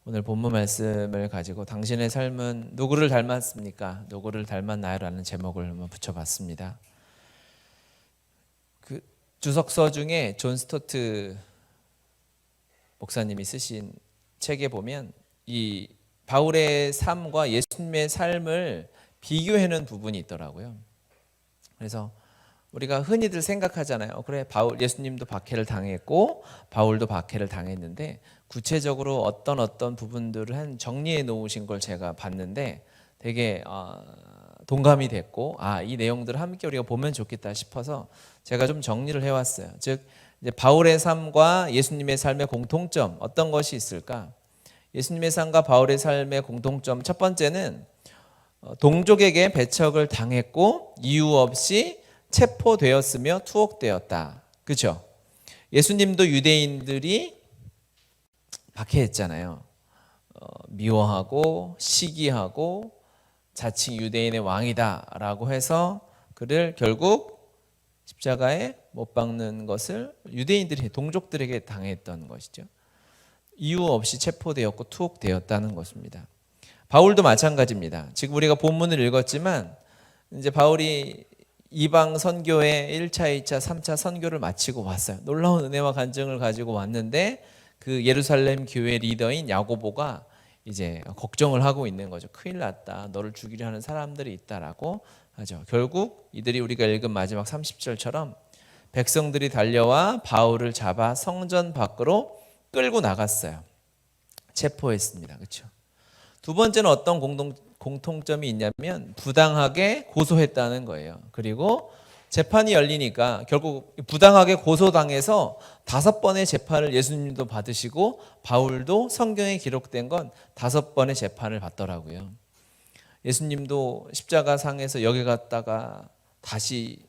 오늘 본문 말씀을 가지고 당신의 삶은 누구를 닮았습니까? 누구를 닮았나요라는 제목을 한번 붙여봤습니다. 그 주석서 중에 존 스토트 목사님이 쓰신 책에 보면 이 바울의 삶과 예수님의 삶을 비교해놓은 부분이 있더라고요. 그래서 우리가 흔히들 생각하잖아요. 그래, 예수님도 박해를 당했고 바울도 박해를 당했는데 구체적으로 어떤 부분들을 한 정리해 놓으신 걸 제가 봤는데 되게 동감이 됐고 이 내용들을 함께 우리가 보면 좋겠다 싶어서 제가 좀 정리를 해왔어요. 즉 이제 바울의 삶과 예수님의 삶의 공통점 어떤 것이 있을까? 예수님의 삶과 바울의 삶의 공통점 첫 번째는 동족에게 배척을 당했고 이유 없이 체포되었으며 투옥되었다. 그렇죠? 예수님도 유대인들이 박해했잖아요. 미워하고 시기하고 자칭 유대인의 왕이다라고 해서 그를 결국 십자가에 못 박는 것을 유대인들이 동족들에게 당했던 것이죠. 이유 없이 체포되었고 투옥되었다는 것입니다. 바울도 마찬가지입니다. 지금 우리가 본문을 읽었지만 이제 바울이 이방 선교의 1차, 2차, 3차 선교를 마치고 왔어요. 놀라운 은혜와 간증을 가지고 왔는데 그 예루살렘 교회 리더인 야고보가 이제 걱정을 하고 있는 거죠. 큰일 났다. 너를 죽이려 하는 사람들이 있다라고 하죠. 결국 이들이 우리가 읽은 마지막 30절처럼 백성들이 달려와 바울을 잡아 성전 밖으로 끌고 나갔어요. 체포했습니다. 그렇죠? 두 번째는 어떤 공통점이 있냐면 부당하게 고소했다는 거예요. 그리고 재판이 열리니까 결국 부당하게 고소당해서 5번의 재판을 예수님도 받으시고 바울도 성경에 기록된 건 5번의 재판을 받더라고요. 예수님도 십자가 상에서 여기 갔다가 다시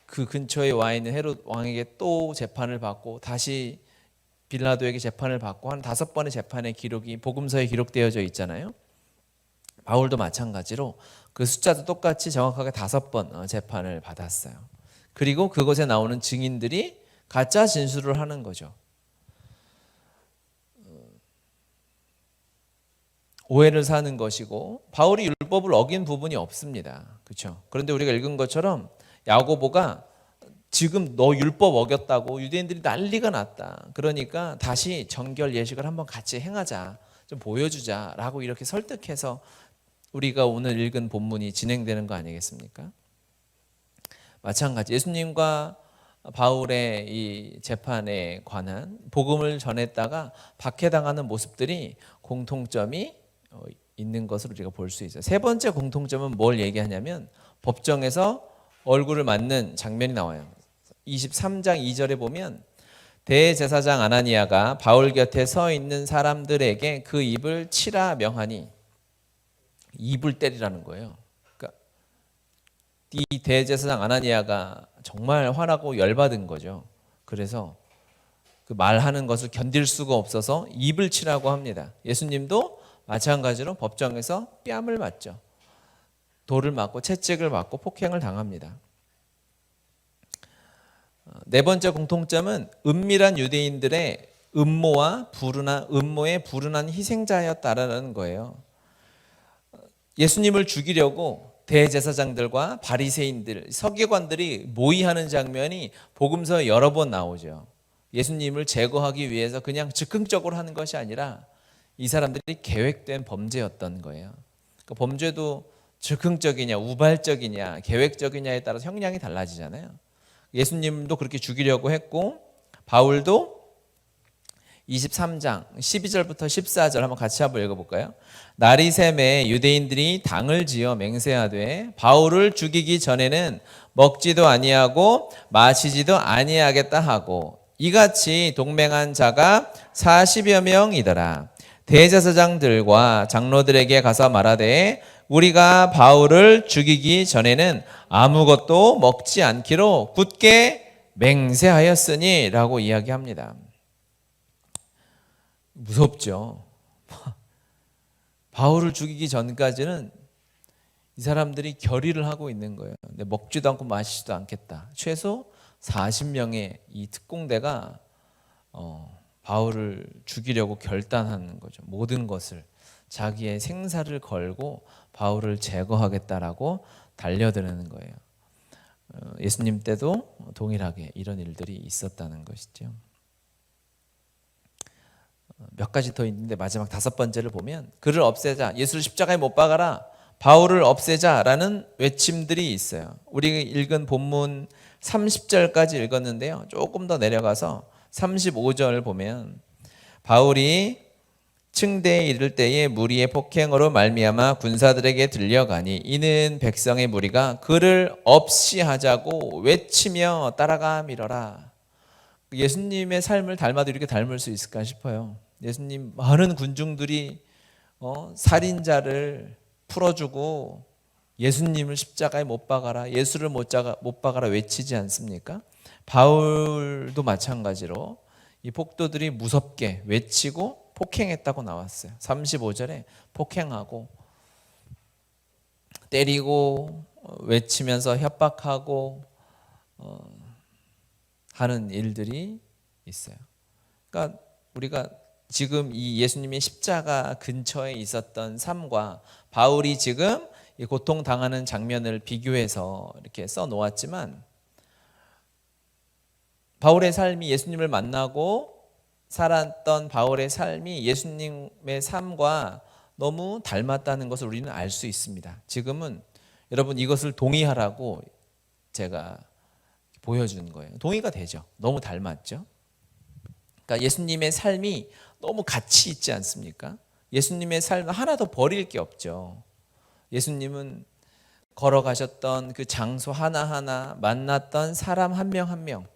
그 근처에 와 있는 헤롯 왕에게 또 재판을 받고 다시 빌라도에게 재판을 받고 한 5번의 재판의 기록이 복음서에 기록되어져 있잖아요. 바울도 마찬가지로 그 숫자도 똑같이 정확하게 5번 재판을 받았어요. 그리고 그곳에 나오는 증인들이 가짜 진술을 하는 거죠. 오해를 사는 것이고 바울이 율법을 어긴 부분이 없습니다. 그렇죠? 그런데 우리가 읽은 것처럼 야고보가 지금 너 율법 어겼다고 유대인들이 난리가 났다. 그러니까 다시 정결 예식을 한번 같이 행하자. 좀 보여주자라고 이렇게 설득해서 우리가 오늘 읽은 본문이 진행되는 거 아니겠습니까? 마찬가지 예수님과 바울의 이 재판에 관한 복음을 전했다가 박해당하는 모습들이 공통점이 있는 것을 우리가 볼 수 있어요. 세 번째 공통점은 뭘 얘기하냐면 법정에서 얼굴을 맞는 장면이 나와요. 23장 2절에 보면 대제사장 아나니아가 바울 곁에 서 있는 사람들에게 그 입을 치라 명하니 입을 때리라는 거예요. 그러니까 이 대제사장 아나니아가 정말 화나고 열받은 거죠. 그래서 그 말하는 것을 견딜 수가 없어서 입을 치라고 합니다. 예수님도 마찬가지로 법정에서 뺨을 맞죠. 돌을 맞고 채찍을 맞고 폭행을 당합니다. 네 번째 공통점은 은밀한 유대인들의 음모의 불운한 희생자였다라는 거예요. 예수님을 죽이려고 대제사장들과 바리새인들, 서기관들이 모의하는 장면이 복음서에 여러 번 나오죠. 예수님을 제거하기 위해서 그냥 즉흥적으로 하는 것이 아니라 이 사람들이 계획된 범죄였던 거예요. 그러니까 범죄도 즉흥적이냐, 우발적이냐, 계획적이냐에 따라서 형량이 달라지잖아요. 예수님도 그렇게 죽이려고 했고 바울도 23장 12절부터 14절 한번 같이 읽어볼까요? 날이 샘에 유대인들이 당을 지어 맹세하되 바울을 죽이기 전에는 먹지도 아니하고 마시지도 아니하겠다 하고 이같이 동맹한 자가 40여 명이더라. 대제사장들과 장로들에게 가서 말하되 우리가 바울을 죽이기 전에는 아무것도 먹지 않기로 굳게 맹세하였으니 라고 이야기합니다. 무섭죠. 바울을 죽이기 전까지는 이 사람들이 결의를 하고 있는 거예요. 먹지도 않고 마시지도 않겠다. 최소 40명의 이 특공대가 바울을 죽이려고 결단하는 거죠. 모든 것을 자기의 생사를 걸고 바울을 제거하겠다라고 달려드는 거예요. 예수님 때도 동일하게 이런 일들이 있었다는 것이죠. 몇 가지 더 있는데 마지막 5번째를 보면 그를 없애자, 예수를 십자가에 못 박아라, 바울을 없애자라는 외침들이 있어요. 우리가 읽은 본문 30절까지 읽었는데요. 조금 더 내려가서 35절 보면 바울이 층대에 이를 때에 무리의 폭행으로 말미암아 군사들에게 들려가니 이는 백성의 무리가 그를 없이 하자고 외치며 따라가 밀어라. 예수님의 삶을 닮아도 이렇게 닮을 수 있을까 싶어요. 예수님 많은 군중들이 살인자를 풀어주고 예수님을 십자가에 못 박아라, 예수를 못 박아라 외치지 않습니까? 바울도 마찬가지로 이 폭도들이 무섭게 외치고 폭행했다고 나왔어요. 35절에 폭행하고 때리고 외치면서 협박하고 하는 일들이 있어요. 그러니까 우리가 지금 이 예수님의 십자가 근처에 있었던 삶과 바울이 지금 이 고통당하는 장면을 비교해서 이렇게 써 놓았지만 바울의 삶이 예수님을 만나고 살았던 바울의 삶이 예수님의 삶과 너무 닮았다는 것을 우리는 알 수 있습니다. 지금은 여러분 이것을 동의하라고 제가 보여준 거예요. 동의가 되죠. 너무 닮았죠. 그러니까 예수님의 삶이 너무 같이 있지 않습니까? 예수님의 삶은 하나도 버릴 게 없죠. 예수님은 걸어가셨던 그 장소 하나하나, 만났던 사람 한 명 한 명,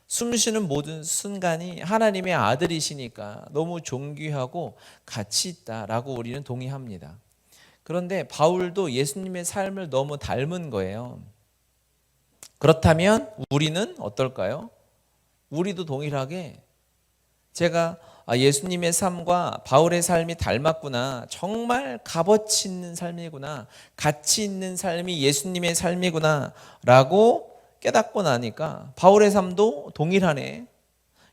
숨쉬는 모든 순간이 하나님의 아들이시니까 너무 존귀하고 가치 있다라고 우리는 동의합니다. 그런데 바울도 예수님의 삶을 너무 닮은 거예요. 그렇다면 우리는 어떨까요? 우리도 동일하게 제가 예수님의 삶과 바울의 삶이 닮았구나, 정말 값어치 있는 삶이구나, 가치 있는 삶이 예수님의 삶이구나 라고 깨닫고 나니까 바울의 삶도 동일하네.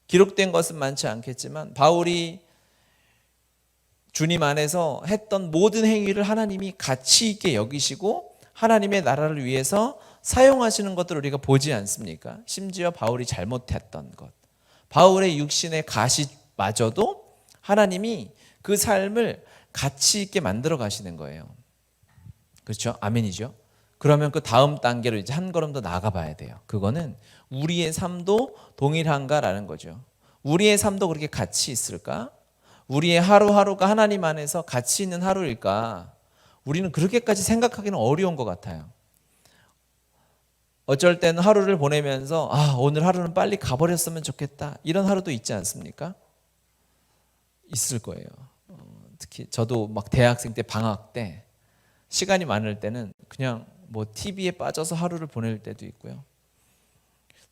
기록된 것은 많지 않겠지만 바울이 주님 안에서 했던 모든 행위를 하나님이 가치 있게 여기시고 하나님의 나라를 위해서 사용하시는 것들을 우리가 보지 않습니까? 심지어 바울이 잘못했던 것, 바울의 육신의 가시마저도 하나님이 그 삶을 가치 있게 만들어 가시는 거예요. 그렇죠? 아멘이죠? 그러면 그 다음 단계로 이제 한 걸음 더 나아가 봐야 돼요. 그거는 우리의 삶도 동일한가라는 거죠. 우리의 삶도 그렇게 가치 있을까? 우리의 하루하루가 하나님 안에서 가치 있는 하루일까? 우리는 그렇게까지 생각하기는 어려운 것 같아요. 어쩔 때는 하루를 보내면서 오늘 하루는 빨리 가버렸으면 좋겠다, 이런 하루도 있지 않습니까? 있을 거예요. 특히 저도 막 대학생 때 방학 때 시간이 많을 때는 그냥 뭐 TV에 빠져서 하루를 보낼 때도 있고요.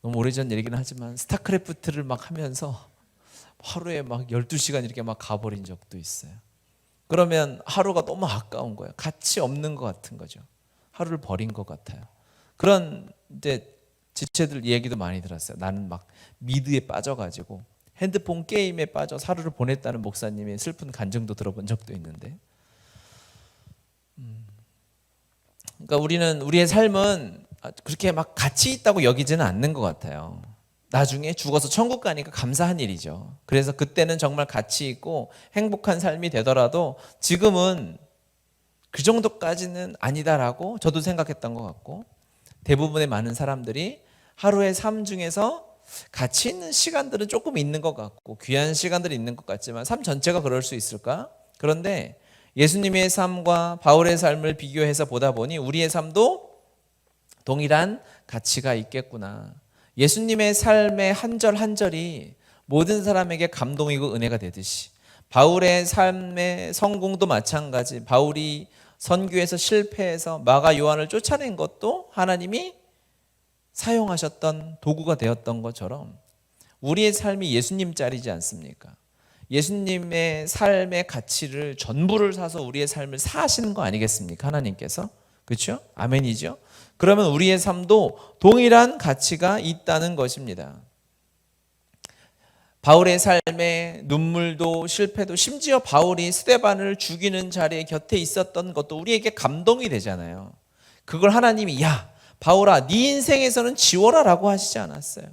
너무 오래전 얘기긴 하지만 스타크래프트를 막 하면서 하루에 막 12시간 이렇게 막 가버린 적도 있어요. 그러면 하루가 너무 아까운 거예요. 가치 없는 것 같은 거죠. 하루를 버린 것 같아요. 그런 이제 지체들 얘기도 많이 들었어요. 나는 막 미드에 빠져가지고 핸드폰 게임에 빠져서 하루를 보냈다는 목사님의 슬픈 간증도 들어본 적도 있는데, 그러니까 우리는 우리의 삶은 그렇게 막 가치 있다고 여기지는 않는 것 같아요. 나중에 죽어서 천국 가니까 감사한 일이죠. 그래서 그때는 정말 가치 있고 행복한 삶이 되더라도 지금은 그 정도까지는 아니다라고 저도 생각했던 것 같고, 대부분의 많은 사람들이 하루의 삶 중에서 가치 있는 시간들은 조금 있는 것 같고 귀한 시간들이 있는 것 같지만 삶 전체가 그럴 수 있을까? 그런데 예수님의 삶과 바울의 삶을 비교해서 보다 보니 우리의 삶도 동일한 가치가 있겠구나. 예수님의 삶의 한 절 한 절이 모든 사람에게 감동이고 은혜가 되듯이 바울의 삶의 성공도 마찬가지, 바울이 선교에서 실패해서 마가 요한을 쫓아낸 것도 하나님이 사용하셨던 도구가 되었던 것처럼 우리의 삶이 예수님 짤이지 않습니까? 예수님의 삶의 가치를 전부를 사서 우리의 삶을 사시는 거 아니겠습니까? 하나님께서. 그렇죠? 아멘이죠? 그러면 우리의 삶도 동일한 가치가 있다는 것입니다. 바울의 삶에 눈물도 실패도, 심지어 바울이 스데반을 죽이는 자리에 곁에 있었던 것도 우리에게 감동이 되잖아요. 그걸 하나님이 야 바울아 네 인생에서는 지워라라고 하시지 않았어요.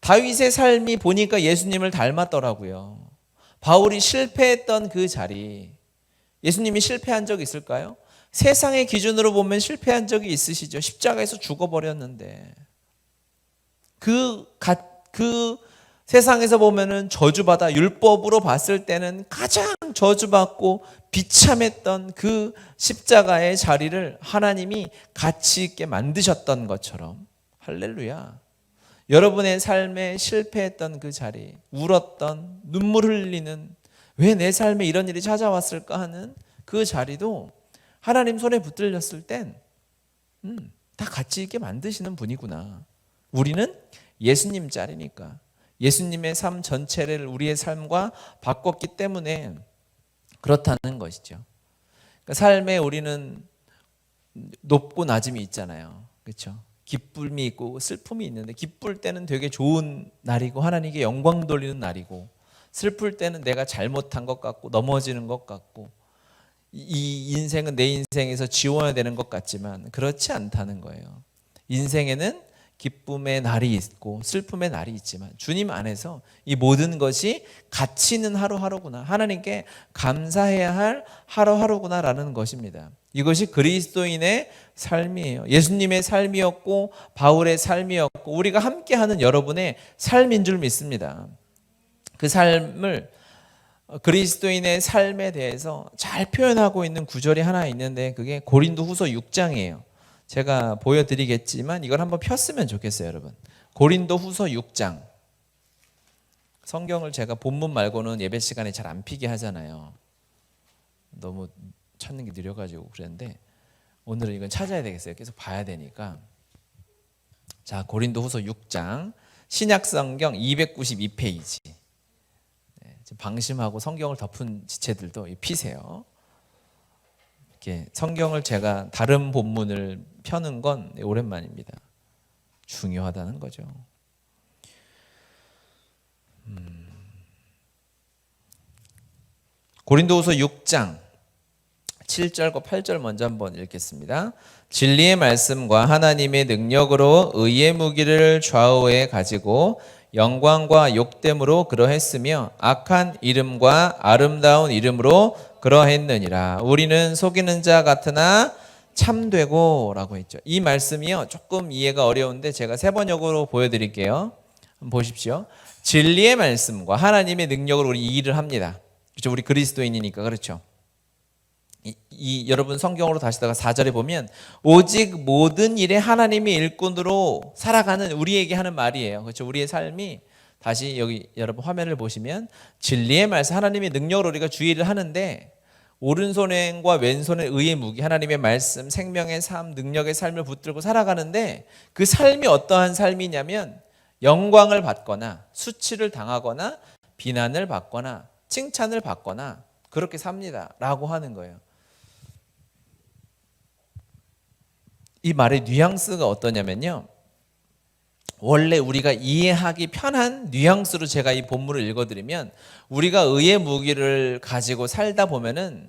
다윗의 삶이 보니까 예수님을 닮았더라고요. 바울이 실패했던 그 자리, 예수님이 실패한 적이 있을까요? 세상의 기준으로 보면 실패한 적이 있으시죠. 십자가에서 죽어버렸는데 그 세상에서 보면은 저주받아 율법으로 봤을 때는 가장 저주받고 비참했던 그 십자가의 자리를 하나님이 가치 있게 만드셨던 것처럼, 할렐루야, 여러분의 삶에 실패했던 그 자리, 울었던, 눈물 흘리는, 왜 내 삶에 이런 일이 찾아왔을까 하는 그 자리도 하나님 손에 붙들렸을 땐 다 가치 있게 만드시는 분이구나. 우리는 예수님 짤이니까, 예수님의 삶 전체를 우리의 삶과 바꿨기 때문에 그렇다는 것이죠. 그러니까 삶에 우리는 높고 낮음이 있잖아요. 그렇죠? 기쁨이 있고 슬픔이 있는데, 기쁠 때는 되게 좋은 날이고 하나님께 영광 돌리는 날이고, 슬플 때는 내가 잘못한 것 같고 넘어지는 것 같고, 이 인생은 내 인생에서 지워야 되는 것 같지만 그렇지 않다는 거예요. 인생에는 기쁨의 날이 있고 슬픔의 날이 있지만 주님 안에서 이 모든 것이 가치 있는 하루하루구나, 하나님께 감사해야 할 하루하루구나라는 것입니다. 이것이 그리스도인의 삶이에요. 예수님의 삶이었고 바울의 삶이었고 우리가 함께하는 여러분의 삶인 줄 믿습니다. 그 삶을, 그리스도인의 삶에 대해서 잘 표현하고 있는 구절이 하나 있는데 그게 고린도후서 6장이에요. 제가 보여드리겠지만 이걸 한번 폈으면 좋겠어요, 여러분. 고린도후서 6장. 성경을 제가 본문 말고는 예배 시간에 잘 안 피게 하잖아요. 너무 찾는 게 느려가지고 그랬는데 오늘은 이건 찾아야 되겠어요. 계속 봐야 되니까. 자, 고린도후서 6장 신약성경 292페이지. 방심하고 성경을 덮은 지체들도 피세요. 이렇게 성경을 제가 다른 본문을 펴는 건 오랜만입니다. 중요하다는 거죠. 고린도후서 6장 7절과 8절 먼저 한번 읽겠습니다. 진리의 말씀과 하나님의 능력으로 의의 무기를 좌우에 가지고 영광과 욕됨으로 그러했으며 악한 이름과 아름다운 이름으로 그러했느니라. 우리는 속이는 자 같으나 참되고 라고 했죠. 이 말씀이요 조금 이해가 어려운데 제가 세 번역으로 보여드릴게요. 한번 보십시오. 진리의 말씀과 하나님의 능력으로 우리 이 일을 합니다. 그렇죠? 우리 그리스도인이니까. 그렇죠? 여러분 성경으로 다시다가 4절에 보면 오직 모든 일에 하나님의 일꾼으로 살아가는 우리에게 하는 말이에요. 그렇죠? 우리의 삶이, 다시 여기 여러분 화면을 보시면 진리의 말씀, 하나님의 능력으로 우리가 주의를 하는데, 오른손과 왼손의 의의 무기, 하나님의 말씀, 생명의 삶, 능력의 삶을 붙들고 살아가는데 그 삶이 어떠한 삶이냐면 영광을 받거나 수치를 당하거나 비난을 받거나 칭찬을 받거나 그렇게 삽니다 라고 하는 거예요. 이 말의 뉘앙스가 어떠냐면요, 원래 우리가 이해하기 편한 뉘앙스로 제가 이 본문을 읽어드리면, 우리가 의의 무기를 가지고 살다 보면은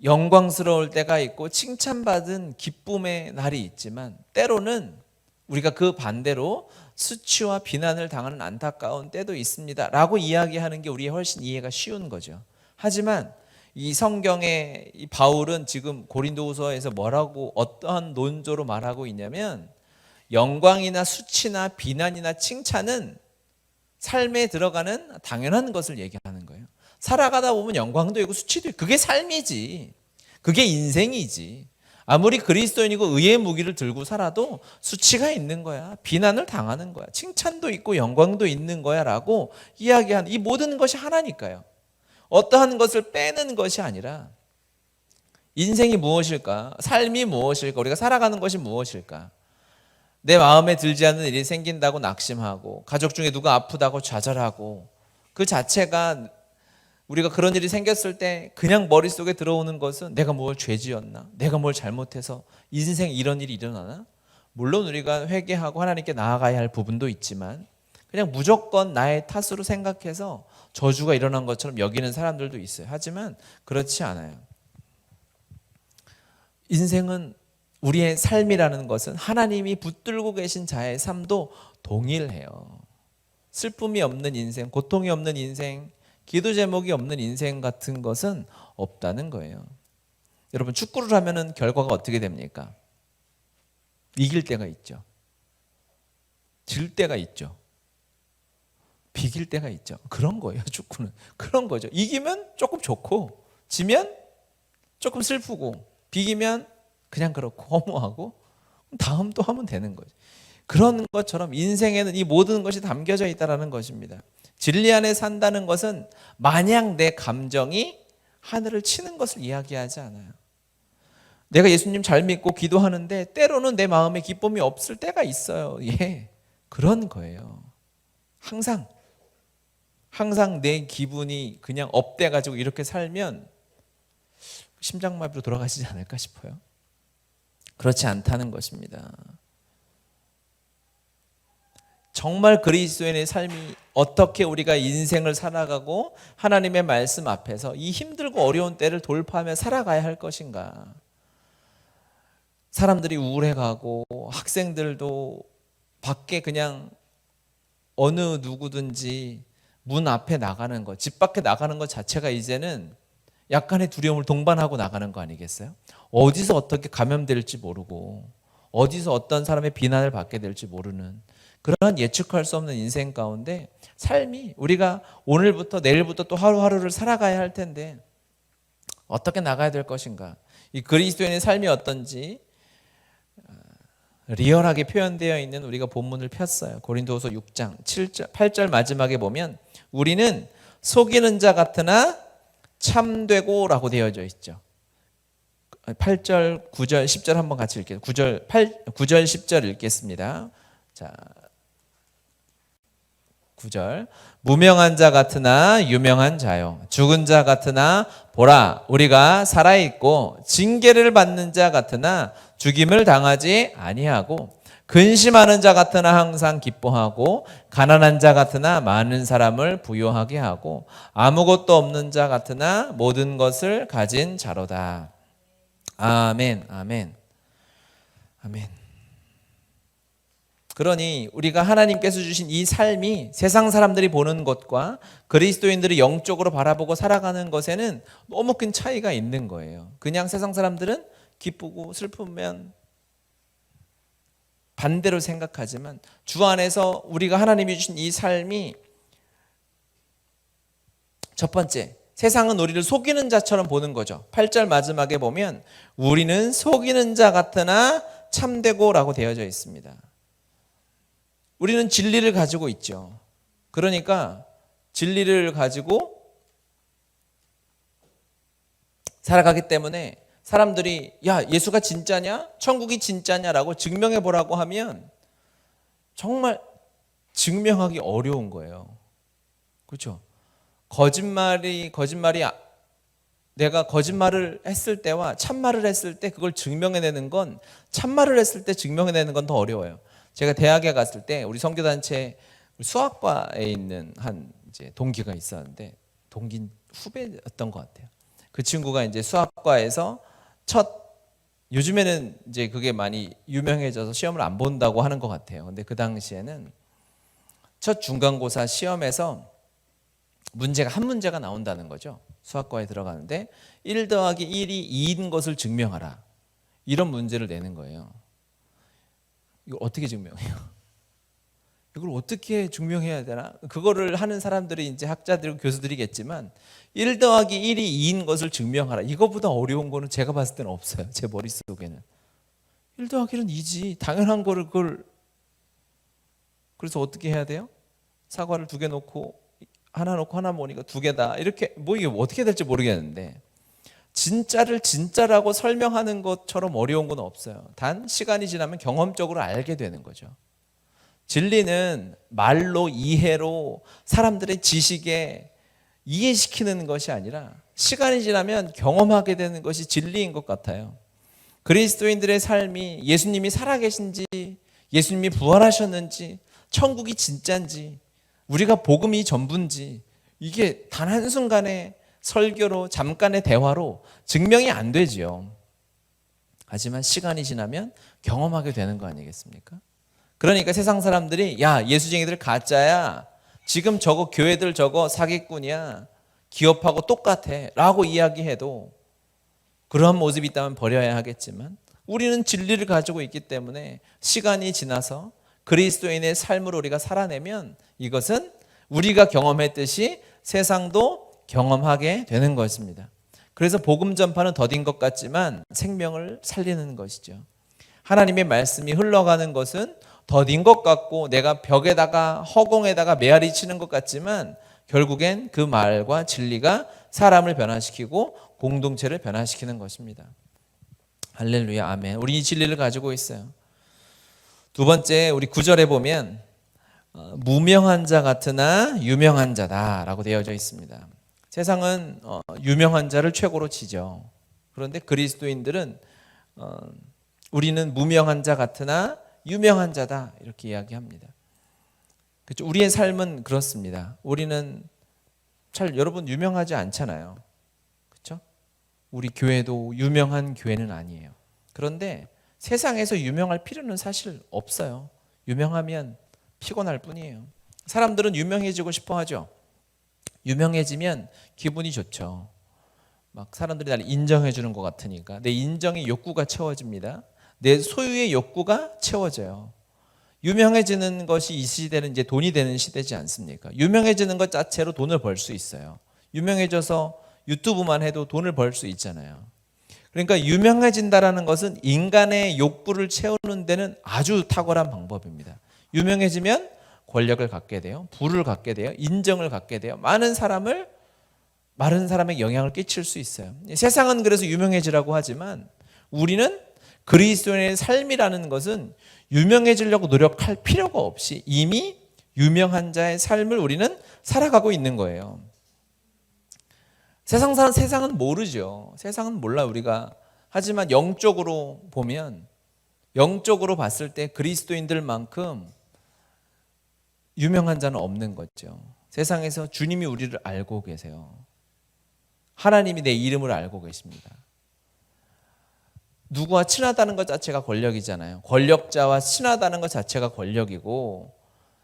영광스러울 때가 있고 칭찬받은 기쁨의 날이 있지만, 때로는 우리가 그 반대로 수치와 비난을 당하는 안타까운 때도 있습니다 라고 이야기하는 게 우리의 훨씬 이해가 쉬운 거죠. 하지만 이 성경의 이 바울은 지금 고린도후서에서 뭐라고, 어떠한 논조로 말하고 있냐면, 영광이나 수치나 비난이나 칭찬은 삶에 들어가는 당연한 것을 얘기하는 거예요. 살아가다 보면 영광도 있고 수치도 있고, 그게 삶이지, 그게 인생이지. 아무리 그리스도인이고 의의 무기를 들고 살아도 수치가 있는 거야, 비난을 당하는 거야, 칭찬도 있고 영광도 있는 거야 라고 이야기하는, 이 모든 것이 하나니까요. 어떠한 것을 빼는 것이 아니라, 인생이 무엇일까? 삶이 무엇일까? 우리가 살아가는 것이 무엇일까? 내 마음에 들지 않는 일이 생긴다고 낙심하고, 가족 중에 누가 아프다고 좌절하고, 그 자체가, 우리가 그런 일이 생겼을 때 그냥 머릿속에 들어오는 것은 내가 뭘 죄지었나? 내가 뭘 잘못해서 인생에 이런 일이 일어나나? 물론 우리가 회개하고 하나님께 나아가야 할 부분도 있지만, 그냥 무조건 나의 탓으로 생각해서 저주가 일어난 것처럼 여기는 사람들도 있어요. 하지만 그렇지 않아요. 인생은, 우리의 삶이라는 것은 하나님이 붙들고 계신 자의 삶도 동일해요. 슬픔이 없는 인생, 고통이 없는 인생, 기도 제목이 없는 인생 같은 것은 없다는 거예요. 여러분, 축구를 하면은 결과가 어떻게 됩니까? 이길 때가 있죠. 질 때가 있죠. 비길 때가 있죠. 그런 거예요, 축구는. 그런 거죠. 이기면 조금 좋고, 지면 조금 슬프고, 비기면 그냥 그렇고 허무하고, 다음 또 하면 되는 거죠. 그런 것처럼 인생에는 이 모든 것이 담겨져 있다는 것입니다. 진리 안에 산다는 것은 마냥 내 감정이 하늘을 치는 것을 이야기하지 않아요. 내가 예수님 잘 믿고 기도하는데 때로는 내 마음에 기쁨이 없을 때가 있어요. 예, 그런 거예요. 항상 내 기분이 그냥 업돼가지고 이렇게 살면 심장마비로 돌아가시지 않을까 싶어요. 그렇지 않다는 것입니다. 정말 그리스도인의 삶이 어떻게 우리가 인생을 살아가고 하나님의 말씀 앞에서 이 힘들고 어려운 때를 돌파하며 살아가야 할 것인가. 사람들이 우울해가고 학생들도 밖에 그냥 어느 누구든지 문 앞에 나가는 것, 집 밖에 나가는 것 자체가 이제는 약간의 두려움을 동반하고 나가는 거 아니겠어요? 어디서 어떻게 감염될지 모르고 어디서 어떤 사람의 비난을 받게 될지 모르는 그런 예측할 수 없는 인생 가운데 삶이, 우리가 오늘부터 내일부터 또 하루하루를 살아가야 할 텐데 어떻게 나가야 될 것인가. 이 그리스도인의 삶이 어떤지 리얼하게 표현되어 있는 우리가 본문을 폈어요. 고린도후서 6장 7절, 8절 마지막에 보면 우리는 속이는 자 같으나 참되고 라고 되어져 있죠. 8절, 9절, 10절 한번 같이 읽게요. 9절, 10절 읽겠습니다. 자, 9절. 무명한 자 같으나 유명한 자요, 죽은 자 같으나 보라 우리가 살아있고, 징계를 받는 자 같으나 죽임을 당하지 아니하고, 근심하는 자 같으나 항상 기뻐하고, 가난한 자 같으나 많은 사람을 부요하게 하고, 아무것도 없는 자 같으나 모든 것을 가진 자로다. 아멘, 아멘, 아멘. 그러니 우리가 하나님께서 주신 이 삶이 세상 사람들이 보는 것과 그리스도인들이 영적으로 바라보고 살아가는 것에는 너무 큰 차이가 있는 거예요. 그냥 세상 사람들은 기쁘고 슬프면 반대로 생각하지만 주 안에서 우리가 하나님이 주신 이 삶이, 첫 번째, 세상은 우리를 속이는 자처럼 보는 거죠. 8절 마지막에 보면 우리는 속이는 자 같으나 참되고 라고 되어져 있습니다. 우리는 진리를 가지고 있죠. 그러니까 진리를 가지고 살아가기 때문에 사람들이 야, 예수가 진짜냐? 천국이 진짜냐라고 증명해 보라고 하면 정말 증명하기 어려운 거예요. 그렇죠? 거짓말이 내가 거짓말을 했을 때와 참말을 했을 때 그걸 증명해내는 건, 참말을 했을 때 증명해내는 건 더 어려워요. 제가 대학에 갔을 때 우리 선교단체 수학과에 있는 한 이제 동기가 있었는데, 동기 후배였던 것 같아요. 그 친구가 이제 수학과에서 요즘에는 이제 그게 많이 유명해져서 시험을 안 본다고 하는 것 같아요. 근데 그 당시에는 첫 중간고사 시험에서 한 문제가 나온다는 거죠. 수학과에 들어가는데 1 더하기 1이 2인 것을 증명하라, 이런 문제를 내는 거예요. 이걸 어떻게 증명해요? 이걸 어떻게 증명해야 되나? 그거를 하는 사람들이 이제 학자들이고 교수들이겠지만 1 더하기 1이 2인 것을 증명하라, 이거보다 어려운 거는 제가 봤을 때는 없어요. 제 머릿속에는 1 더하기 1은 2지, 당연한 거를 그걸. 그래서 어떻게 해야 돼요? 사과를 2개 놓고 하나 놓고 하나 모으니까 2개다, 이렇게. 뭐 이게 어떻게 될지 모르겠는데 진짜를 진짜라고 설명하는 것처럼 어려운 건 없어요. 단 시간이 지나면 경험적으로 알게 되는 거죠. 진리는 말로, 이해로 사람들의 지식에 이해시키는 것이 아니라 시간이 지나면 경험하게 되는 것이 진리인 것 같아요. 그리스도인들의 삶이 예수님이 살아계신지, 예수님이 부활하셨는지 천국이 진짠지, 우리가 복음이 전부인지 이게 단 한순간의 설교로, 잠깐의 대화로 증명이 안 되지요. 하지만 시간이 지나면 경험하게 되는 거 아니겠습니까? 그러니까 세상 사람들이 야, 예수쟁이들 가짜야, 지금 저거 교회들 저거 사기꾼이야, 기업하고 똑같아 라고 이야기해도 그런 모습이 있다면 버려야 하겠지만, 우리는 진리를 가지고 있기 때문에 시간이 지나서 그리스도인의 삶을 우리가 살아내면 이것은 우리가 경험했듯이 세상도 경험하게 되는 것입니다. 그래서 복음 전파는 더딘 것 같지만 생명을 살리는 것이죠. 하나님의 말씀이 흘러가는 것은 더딘 것 같고 내가 벽에다가 허공에다가 메아리 치는 것 같지만 결국엔 그 말과 진리가 사람을 변화시키고 공동체를 변화시키는 것입니다. 할렐루야, 아멘. 우리 이 진리를 가지고 있어요. 두 번째, 우리 9절에 보면 무명한 자 같으나 유명한 자다라고 되어져 있습니다. 세상은 유명한 자를 최고로 치죠. 그런데 그리스도인들은 우리는 무명한 자 같으나 유명한 자다 이렇게 이야기합니다. 그렇죠? 우리의 삶은 그렇습니다. 우리는 잘 여러분 유명하지 않잖아요. 그렇죠? 우리 교회도 유명한 교회는 아니에요. 그런데 세상에서 유명할 필요는 사실 없어요. 유명하면 피곤할 뿐이에요. 사람들은 유명해지고 싶어 하죠. 유명해지면 기분이 좋죠. 막 사람들이 나를 인정해 주는 것 같으니까 내 인정의 욕구가 채워집니다. 내 소유의 욕구가 채워져요. 유명해지는 것이 이 시대는 이제 돈이 되는 시대지 않습니까? 유명해지는 것 자체로 돈을 벌 수 있어요. 유명해져서 유튜브만 해도 돈을 벌 수 있잖아요. 그러니까 유명해진다라는 것은 인간의 욕구를 채우는 데는 아주 탁월한 방법입니다. 유명해지면 권력을 갖게 돼요. 부를 갖게 돼요. 인정을 갖게 돼요. 많은 사람에게 영향을 끼칠 수 있어요. 세상은 그래서 유명해지라고 하지만 우리는 그리스도인의 삶이라는 것은 유명해지려고 노력할 필요가 없이 이미 유명한 자의 삶을 우리는 살아가고 있는 거예요. 세상은 모르죠. 세상은 몰라 우리가. 하지만 영적으로 보면, 영적으로 봤을 때 그리스도인들만큼 유명한 자는 없는 거죠. 세상에서 주님이 우리를 알고 계세요. 하나님이 내 이름을 알고 계십니다. 누구와 친하다는 것 자체가 권력이잖아요. 권력자와 친하다는 것 자체가 권력이고,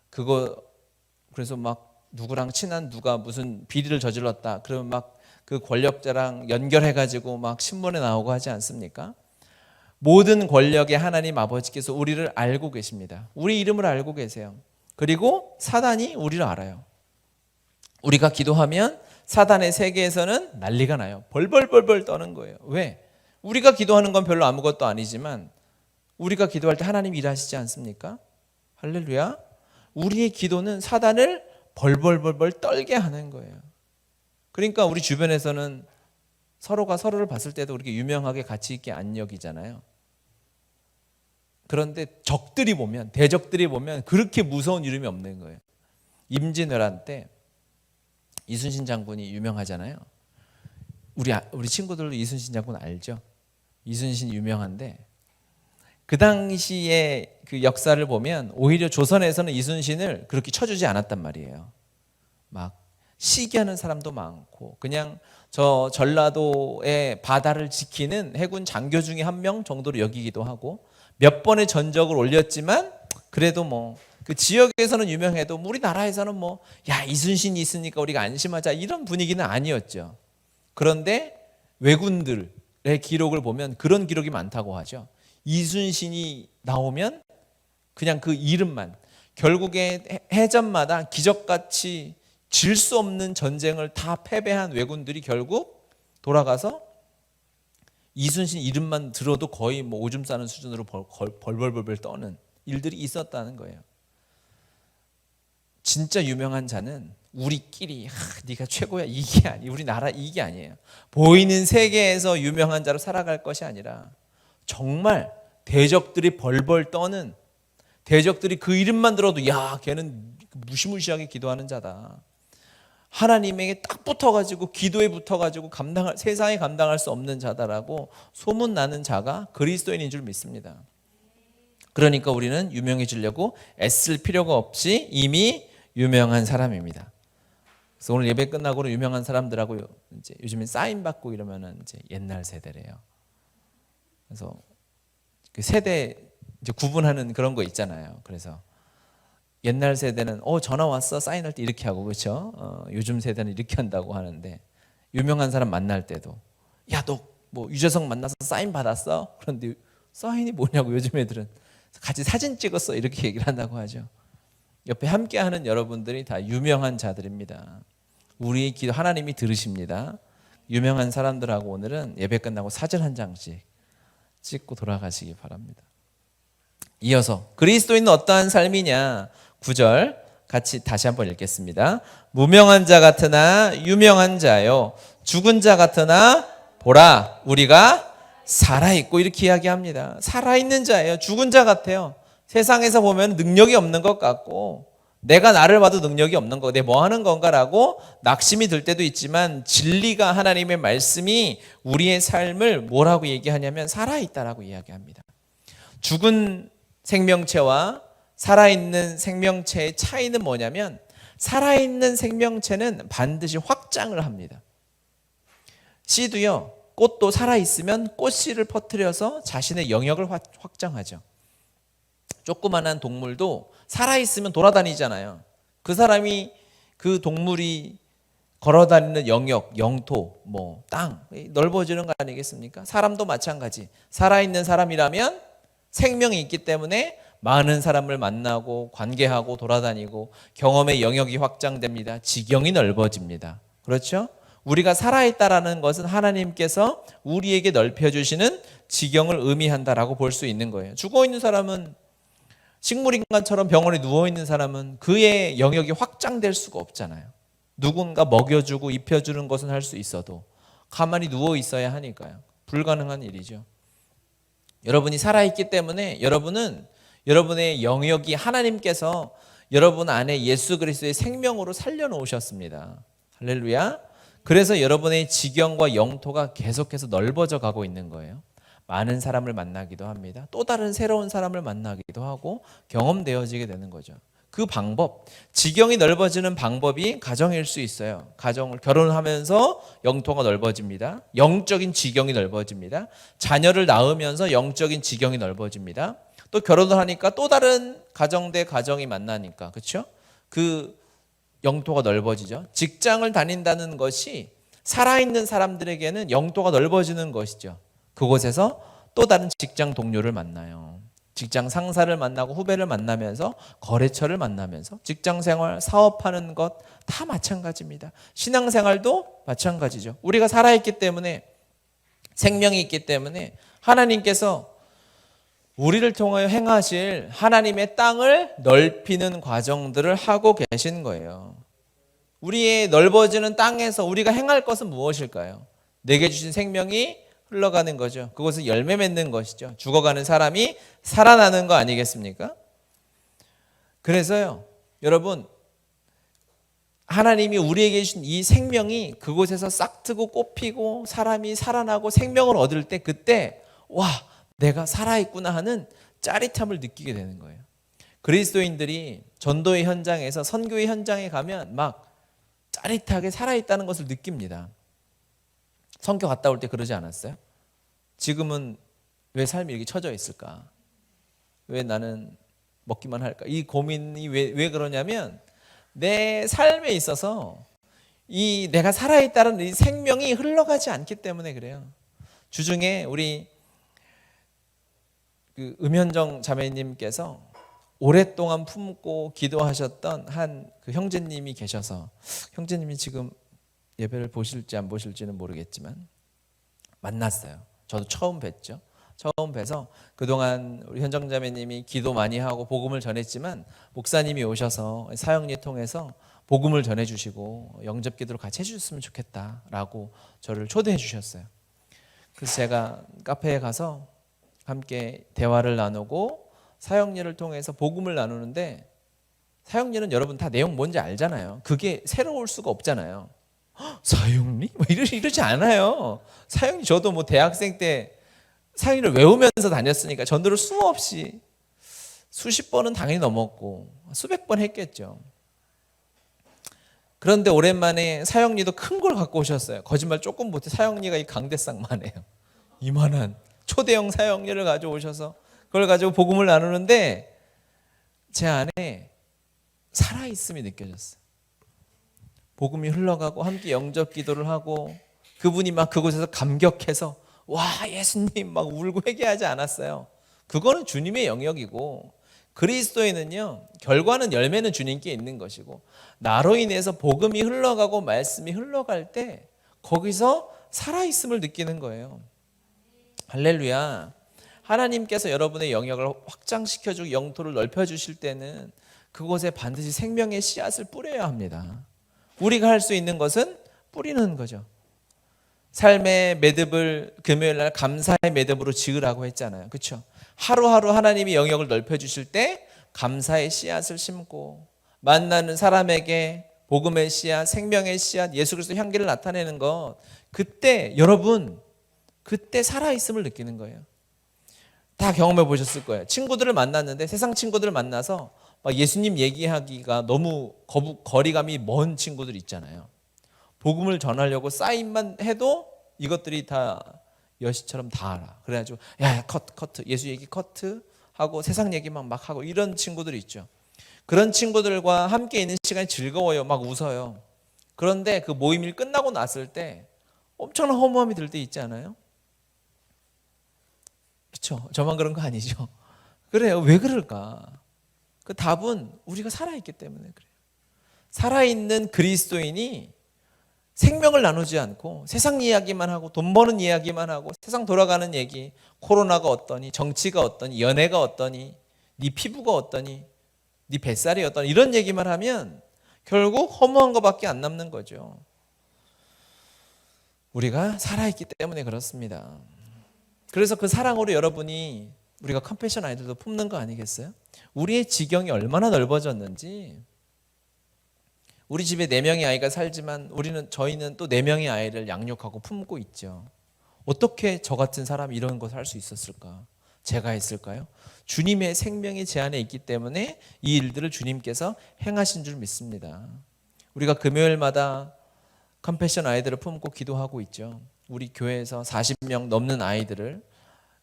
그래서 막 누구랑 친한 누가 무슨 비리를 저질렀다 그러면 막 그 권력자랑 연결해가지고 막 신문에 나오고 하지 않습니까? 모든 권력의 하나님 아버지께서 우리를 알고 계십니다. 우리 이름을 알고 계세요. 그리고 사단이 우리를 알아요. 우리가 기도하면 사단의 세계에서는 난리가 나요. 벌벌벌벌 떠는 거예요. 왜? 우리가 기도하는 건 별로 아무것도 아니지만 우리가 기도할 때 하나님이 일하시지 않습니까? 할렐루야. 우리의 기도는 사단을 벌벌벌벌 떨게 하는 거예요. 그러니까 우리 주변에서는 서로가 서로를 봤을 때도 그렇게 유명하게 가치 있게 안 여기잖아요. 그런데 대적들이 보면 그렇게 무서운 이름이 없는 거예요. 임진왜란 때 이순신 장군이 유명하잖아요. 우리 친구들도 이순신 장군 알죠? 이순신 유명한데 그 당시에 그 역사를 보면 오히려 조선에서는 이순신을 그렇게 쳐주지 않았단 말이에요. 막 시기하는 사람도 많고 그냥 저 전라도의 바다를 지키는 해군 장교 중에 한 명 정도로 여기기도 하고 몇 번의 전적을 올렸지만 그래도 뭐 그 지역에서는 유명해도 우리나라에서는 뭐 야 이순신이 있으니까 우리가 안심하자 이런 분위기는 아니었죠. 그런데 왜군들의 기록을 보면 그런 기록이 많다고 하죠. 이순신이 나오면 그냥 그 이름만 결국에 해전마다 기적같이 질 수 없는 전쟁을 다 패배한 왜군들이 결국 돌아가서 이순신 이름만 들어도 거의 뭐 오줌 싸는 수준으로 벌벌벌벌 떠는 일들이 있었다는 거예요. 진짜 유명한 자는 우리끼리 네가 최고야 이게 아니, 우리나라 이게 아니에요. 보이는 세계에서 유명한 자로 살아갈 것이 아니라 정말 대적들이 벌벌 떠는, 대적들이 그 이름만 들어도 야 걔는 무시무시하게 기도하는 자다. 하나님에게 딱 붙어가지고 기도에 붙어가지고 세상에 감당할 수 없는 자다라고 소문나는 자가 그리스도인인 줄 믿습니다. 그러니까 우리는 유명해지려고 애쓸 필요가 없이 이미 유명한 사람입니다. 그래서 오늘 예배 끝나고 유명한 사람들하고 이제 요즘에 사인 받고 이러면은 이제 옛날 세대래요. 그래서 그 세대 이제 구분하는 그런 거 있잖아요. 그래서 옛날 세대는 전화 왔어 사인할 때 이렇게 하고 그렇죠. 요즘 세대는 이렇게 한다고 하는데 유명한 사람 만날 때도 야 너 뭐 유재석 만나서 사인 받았어? 그런데 사인이 뭐냐고 요즘 애들은 같이 사진 찍었어 이렇게 얘기를 한다고 하죠. 옆에 함께하는 여러분들이 다 유명한 자들입니다. 우리 기도 하나님이 들으십니다. 유명한 사람들하고 오늘은 예배 끝나고 사진 한 장씩 찍고 돌아가시기 바랍니다. 이어서 그리스도인은 어떠한 삶이냐 9절 같이 다시 한번 읽겠습니다. 무명한 자 같으나 유명한 자요 죽은 자 같으나 보라 우리가 살아있고 이렇게 이야기합니다. 살아있는 자예요. 죽은 자 같아요. 세상에서 보면 능력이 없는 것 같고 내가 나를 봐도 능력이 없는 거, 내 뭐 하는 건가라고 낙심이 들 때도 있지만 진리가 하나님의 말씀이 우리의 삶을 뭐라고 얘기하냐면 살아있다라고 이야기합니다. 죽은 생명체와 살아있는 생명체의 차이는 뭐냐면 살아있는 생명체는 반드시 확장을 합니다. 씨도요, 꽃도 살아있으면 꽃씨를 퍼뜨려서 자신의 영역을 확장하죠. 조그만한 동물도 살아있으면 돌아다니잖아요. 그 사람이 그 동물이 걸어다니는 영역, 영토, 땅 넓어지는 거 아니겠습니까? 사람도 마찬가지. 살아있는 사람이라면 생명이 있기 때문에 많은 사람을 만나고 관계하고 돌아다니고 경험의 영역이 확장됩니다. 지경이 넓어집니다. 그렇죠? 우리가 살아있다라는 것은 하나님께서 우리에게 넓혀주시는 지경을 의미한다라고 볼 수 있는 거예요. 죽어있는 사람은 식물인간처럼 병원에 누워있는 사람은 그의 영역이 확장될 수가 없잖아요. 누군가 먹여주고 입혀주는 것은 할 수 있어도 가만히 누워있어야 하니까요. 불가능한 일이죠. 여러분이 살아있기 때문에 여러분은 여러분의 영역이 하나님께서 여러분 안에 예수 그리스도의 생명으로 살려놓으셨습니다. 할렐루야. 그래서 여러분의 지경과 영토가 계속해서 넓어져 가고 있는 거예요. 많은 사람을 만나기도 합니다. 또 다른 새로운 사람을 만나기도 하고 경험되어지게 되는 거죠. 그 방법, 지경이 넓어지는 방법이 가정일 수 있어요. 결혼하면서 영토가 넓어집니다. 영적인 지경이 넓어집니다. 자녀를 낳으면서 영적인 지경이 넓어집니다. 또 결혼을 하니까 또 다른 가정 대 가정이 만나니까 그렇죠? 그 영토가 넓어지죠. 직장을 다닌다는 것이 살아있는 사람들에게는 영토가 넓어지는 것이죠. 그곳에서 또 다른 직장 동료를 만나요. 직장 상사를 만나고 후배를 만나면서 거래처를 만나면서 직장 생활, 사업하는 것 다 마찬가지입니다. 신앙생활도 마찬가지죠. 우리가 살아있기 때문에 생명이 있기 때문에 하나님께서 우리를 통하여 행하실 하나님의 땅을 넓히는 과정들을 하고 계신 거예요. 우리의 넓어지는 땅에서 우리가 행할 것은 무엇일까요? 내게 주신 생명이 흘러가는 거죠. 그것은 열매 맺는 것이죠. 죽어가는 사람이 살아나는 거 아니겠습니까? 그래서요, 여러분, 하나님이 우리에게 주신 이 생명이 그곳에서 싹트고 꽃피고 사람이 살아나고 생명을 얻을 때 그때 와, 내가 살아있구나 하는 짜릿함을 느끼게 되는 거예요. 그리스도인들이 전도의 현장에서 선교의 현장에 가면 막 짜릿하게 살아있다는 것을 느낍니다. 선교 갔다 올 때 그러지 않았어요? 지금은 왜 삶이 이렇게 처져 있을까? 왜 나는 먹기만 할까? 이 고민이 왜 그러냐면 내 삶에 있어서 이 내가 살아있다는 이 생명이 흘러가지 않기 때문에 그래요. 주중에 우리 그 음현정 자매님께서 오랫동안 품고 기도하셨던 한 그 형제님이 계셔서 형제님이 지금 예배를 보실지 안 보실지는 모르겠지만 만났어요. 저도 처음 뵀죠. 처음 뵈서 그동안 우리 현정 자매님이 기도 많이 하고 복음을 전했지만 목사님이 오셔서 사역리 통해서 복음을 전해주시고 영접기도를 같이 해주셨으면 좋겠다라고 저를 초대해 주셨어요. 그래서 제가 카페에 가서 함께 대화를 나누고 사역리를 통해서 복음을 나누는데 사역리는 여러분 다 내용 뭔지 알잖아요. 그게 새로울 수가 없잖아요. 사역리? 이러지 않아요. 사역리 저도 대학생 때 사역리를 외우면서 다녔으니까 전도를 수없이 수십 번은 당연히 넘었고 수백 번 했겠죠. 그런데 오랜만에 사형리도 큰 걸 갖고 오셨어요. 거짓말 조금 못해. 사형리가 이 강대상만 해요. 이만한 초대형 사형리를 가져오셔서 그걸 가지고 복음을 나누는데 제 안에 살아있음이 느껴졌어요. 복음이 흘러가고 함께 영접 기도를 하고 그분이 막 그곳에서 감격해서 와 예수님 막 울고 회개하지 않았어요. 그거는 주님의 영역이고 그리스도에는요 결과는 열매는 주님께 있는 것이고 나로 인해서 복음이 흘러가고 말씀이 흘러갈 때 거기서 살아있음을 느끼는 거예요. 할렐루야. 하나님께서 여러분의 영역을 확장시켜주고 영토를 넓혀주실 때는 그곳에 반드시 생명의 씨앗을 뿌려야 합니다. 우리가 할 수 있는 것은 뿌리는 거죠. 삶의 매듭을 금요일 날 감사의 매듭으로 지으라고 했잖아요. 그렇죠? 하루하루 하나님이 영역을 넓혀주실 때 감사의 씨앗을 심고 만나는 사람에게 복음의 씨앗, 생명의 씨앗, 예수 그리스도 향기를 나타내는 것 그때 여러분 그때 살아있음을 느끼는 거예요. 다 경험해 보셨을 거예요. 친구들을 만났는데 세상 친구들을 만나서 막 예수님 얘기하기가 너무 거리감이 먼 친구들 있잖아요. 복음을 전하려고 사인만 해도 이것들이 다 여시처럼 다 알아. 그래가지고 야 커트 예수 얘기 커트 하고 세상 얘기만 막 하고 이런 친구들이 있죠. 그런 친구들과 함께 있는 시간이 즐거워요. 막 웃어요. 그런데 그 모임이 끝나고 났을 때 엄청난 허무함이 들 때 있지 않아요? 그렇죠? 저만 그런 거 아니죠? 그래요. 왜 그럴까? 그 답은 우리가 살아있기 때문에 그래요. 살아있는 그리스도인이 생명을 나누지 않고 세상 이야기만 하고 돈 버는 이야기만 하고 세상 돌아가는 얘기, 코로나가 어떠니, 정치가 어떠니, 연애가 어떠니, 네 피부가 어떠니, 네 뱃살이 어떠니 이런 얘기만 하면 결국 허무한 것밖에 안 남는 거죠. 우리가 살아있기 때문에 그렇습니다. 그래서 그 사랑으로 여러분이 우리가 컴패션 아이들도 품는 거 아니겠어요? 우리의 지경이 얼마나 넓어졌는지 우리 집에 4명의 아이가 살지만 저희는 또 4명의 아이를 양육하고 품고 있죠. 어떻게 저 같은 사람이 이런 것을 할 수 있었을까? 제가 했을까요? 주님의 생명이 제 안에 있기 때문에 이 일들을 주님께서 행하신 줄 믿습니다. 우리가 금요일마다 컴패션 아이들을 품고 기도하고 있죠. 우리 교회에서 40명 넘는 아이들을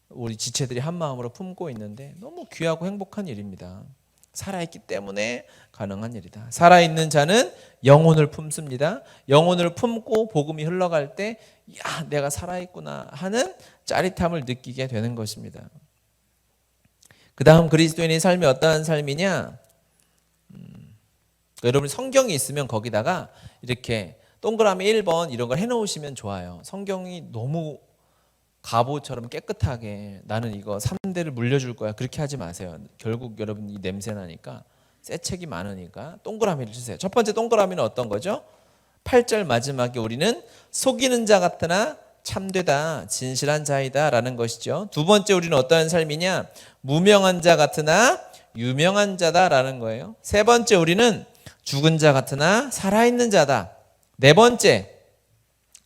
우리 지체들이 한 마음으로 품고 있는데 너무 귀하고 행복한 일입니다. 살아있기 때문에 가능한 일이다. 살아있는 자는 영혼을 품습니다. 영혼을 품고 복음이 흘러갈 때 야, 내가 살아있구나 하는 짜릿함을 느끼게 되는 것입니다. 그 다음 그리스도인의 삶이 어떠한 삶이냐? 여러분 성경이 있으면 거기다가 이렇게 동그라미 1번 이런 걸 해놓으시면 좋아요. 성경이 너무 갑옷처럼 깨끗하게 나는 이거 3대를 물려줄 거야 그렇게 하지 마세요. 결국 여러분 이 냄새 나니까 새 책이 많으니까 동그라미를 주세요. 첫 번째 동그라미는 어떤 거죠? 8절 마지막에 우리는 속이는 자 같으나 참되다 진실한 자이다 라는 것이죠. 두 번째 우리는 어떠한 삶이냐? 무명한 자 같으나 유명한 자다 라는 거예요. 세 번째 우리는 죽은 자 같으나 살아있는 자다. 네 번째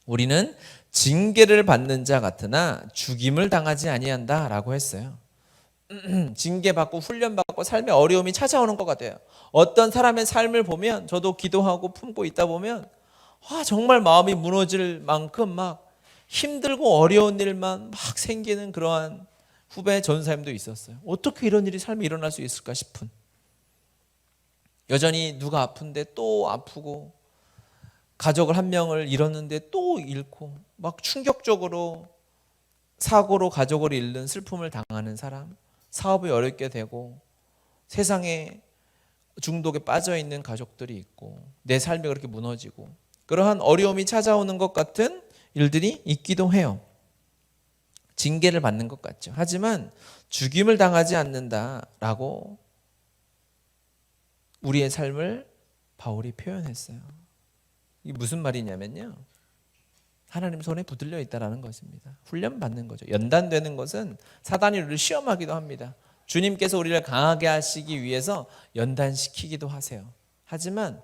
우리는 징계를 받는 자 같으나 죽임을 당하지 아니한다 라고 했어요. 징계받고 훈련받고 삶에 어려움이 찾아오는 것 같아요. 어떤 사람의 삶을 보면 저도 기도하고 품고 있다 보면 정말 마음이 무너질 만큼 막 힘들고 어려운 일만 막 생기는 그러한 후배 전사님도 있었어요. 어떻게 이런 일이 삶에 일어날 수 있을까 싶은, 여전히 누가 아픈데 또 아프고 가족을 한 명을 잃었는데 또 잃고 막 충격적으로 사고로 가족을 잃는 슬픔을 당하는 사람, 사업이 어렵게 되고 세상에 중독에 빠져 있는 가족들이 있고 내 삶이 그렇게 무너지고 그러한 어려움이 찾아오는 것 같은 일들이 있기도 해요. 징계를 받는 것 같죠. 하지만 죽임을 당하지 않는다라고 우리의 삶을 바울이 표현했어요. 이게 무슨 말이냐면요, 하나님 손에 붙들려 있다라는 것입니다. 훈련받는 거죠. 연단되는 것은 사단이 우리를 시험하기도 합니다. 주님께서 우리를 강하게 하시기 위해서 연단시키기도 하세요. 하지만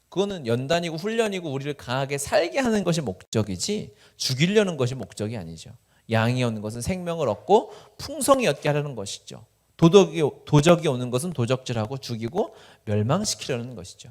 그거는 연단이고 훈련이고 우리를 강하게 살게 하는 것이 목적이지 죽이려는 것이 목적이 아니죠. 양이 얻는 것은 생명을 얻고 풍성히 얻게 하려는 것이죠. 도적이 오는 것은 도적질하고 죽이고 멸망시키려는 것이죠.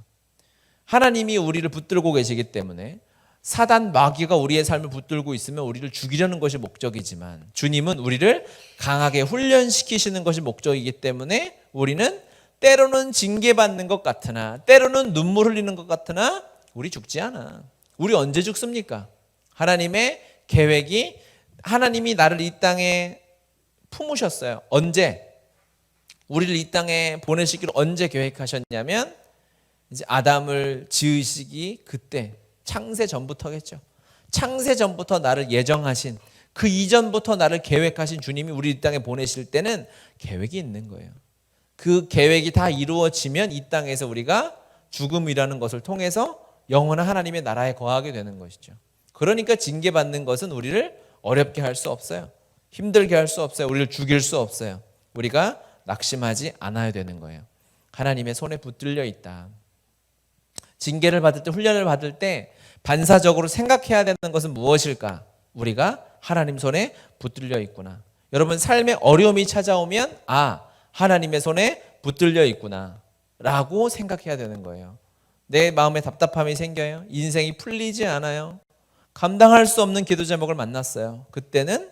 하나님이 우리를 붙들고 계시기 때문에 사단 마귀가 우리의 삶을 붙들고 있으면 우리를 죽이려는 것이 목적이지만 주님은 우리를 강하게 훈련시키시는 것이 목적이기 때문에 우리는 때로는 징계받는 것 같으나 때로는 눈물 흘리는 것 같으나 우리 죽지 않아. 우리 언제 죽습니까? 하나님의 계획이 하나님이 나를 이 땅에 품으셨어요. 언제? 우리를 이 땅에 보내시기를 언제 계획하셨냐면 이제 아담을 지으시기 그때 창세 전부터겠죠. 창세 전부터 나를 예정하신 그 이전부터 나를 계획하신 주님이 우리 이 땅에 보내실 때는 계획이 있는 거예요. 그 계획이 다 이루어지면 이 땅에서 우리가 죽음이라는 것을 통해서 영원한 하나님의 나라에 거하게 되는 것이죠. 그러니까 징계받는 것은 우리를 어렵게 할 수 없어요. 힘들게 할 수 없어요. 우리를 죽일 수 없어요. 우리가 낙심하지 않아야 되는 거예요. 하나님의 손에 붙들려 있다. 징계를 받을 때, 훈련을 받을 때 반사적으로 생각해야 되는 것은 무엇일까? 우리가 하나님 손에 붙들려 있구나. 여러분 삶에 어려움이 찾아오면 하나님의 손에 붙들려 있구나 라고 생각해야 되는 거예요. 내 마음에 답답함이 생겨요. 인생이 풀리지 않아요. 감당할 수 없는 기도 제목을 만났어요. 그때는